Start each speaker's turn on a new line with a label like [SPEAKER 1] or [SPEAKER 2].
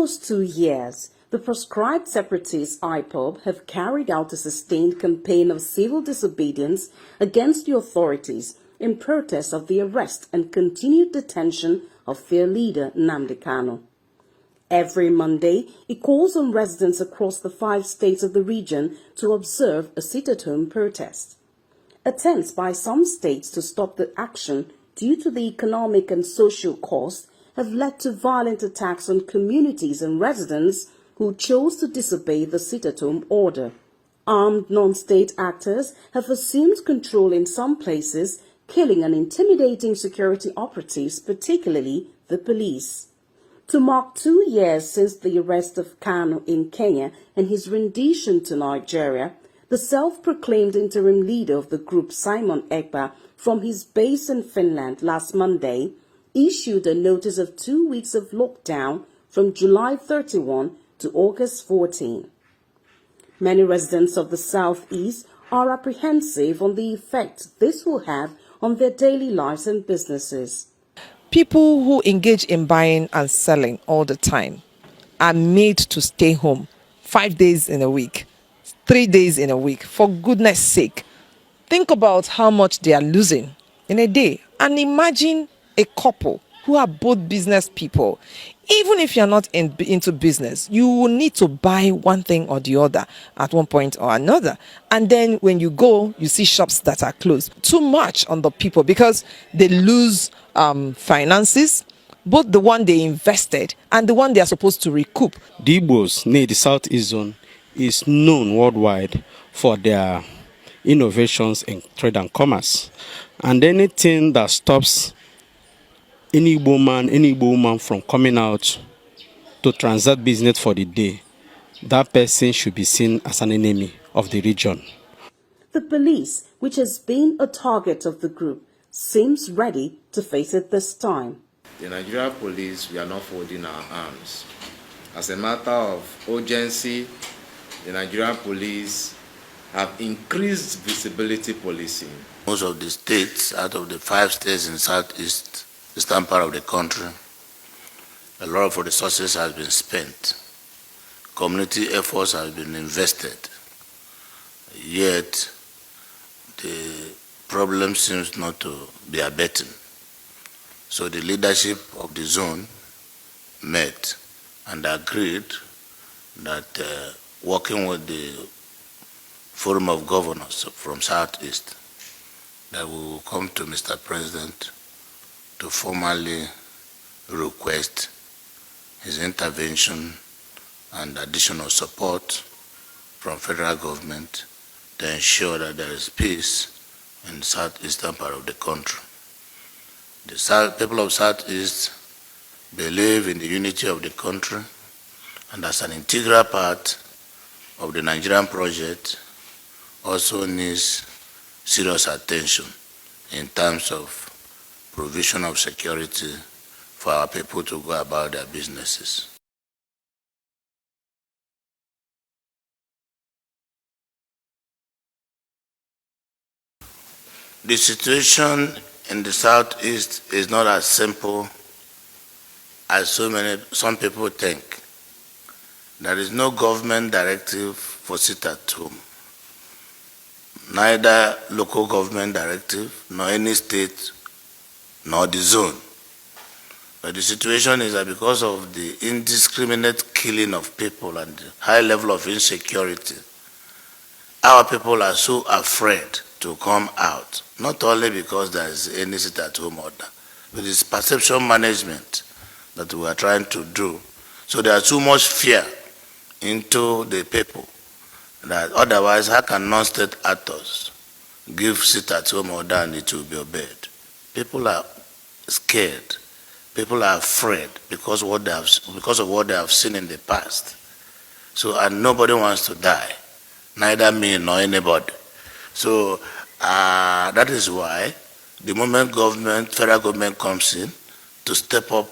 [SPEAKER 1] almost 2 years, the proscribed separatists I.P.O.B have carried out a sustained campaign of civil disobedience against the authorities in protest of the arrest and continued detention of their leader Nnamdi Kanu. Every Monday, it calls on residents across the 5 states of the region to observe a sit-at-home protest. Attempts by some states to stop the action due to the economic and social cost have led to violent attacks on communities and residents who chose to disobey the sit-at-home order. Armed non-state actors have assumed control in some places, killing and intimidating security operatives, particularly the police. To mark 2 years since the arrest of Kanu in Kenya and his rendition to Nigeria, the self-proclaimed interim leader of the group, Simon Ekpa, from his base in Finland last Monday, issued a notice of 2 weeks of lockdown from July 31 to August 14. Many residents of the southeast are apprehensive on the effect this will have on their daily lives and businesses.
[SPEAKER 2] People who engage in buying and selling all the time are made to stay home 5 days in a week, 3 days in a week. For goodness sake, think about how much they are losing in a day. And imagine a couple who are both business people. Even if you're not into business, you will need to buy one thing or the other at one point or another. And then when you go, you see shops that are closed. Too much on the people because they lose finances, both the one they invested and the one they are supposed to recoup.
[SPEAKER 3] The Igbos near the Southeast Zone is known worldwide for their innovations in trade and commerce. And anything that stops any Igbo man, any Igbo woman from coming out to transact business for the day, that person should be seen as an enemy of the region.
[SPEAKER 1] The police, which has been a target of the group, seems ready to face it this time.
[SPEAKER 4] The Nigerian police, we are not folding our arms. As a matter of urgency, the Nigerian police have increased visibility policing.
[SPEAKER 5] Most of the states, out of the 5 states in Southeast, the eastern part of the country, a lot of resources has been spent. Community efforts have been invested. Yet, the problem seems not to be abating. So the leadership of the zone met and agreed that working with the Forum of Governors from Southeast, that we will come to Mr. President to formally request his intervention and additional support from federal government to ensure that there is peace in the southeastern part of the country. The people of Southeast believe in the unity of the country, and as an integral part of the Nigerian project, also needs serious attention in terms of provision of security for our people to go about their businesses. The situation in the Southeast is not as simple as some people think. There is no government directive for sit-at-home, neither local government directive, nor any state, nor the zone. But the situation is that because of the indiscriminate killing of people and the high level of insecurity, our people are so afraid to come out, not only because there is any sit-at-home order, but it's perception management that we are trying to do. So there is too much fear into the people that otherwise how can non-state actors give sit-at-home order and it will be obeyed? People are scared. People are afraid because of what they have seen in the past. So, and nobody wants to die, neither me nor anybody. So that is why the moment federal government comes in to step up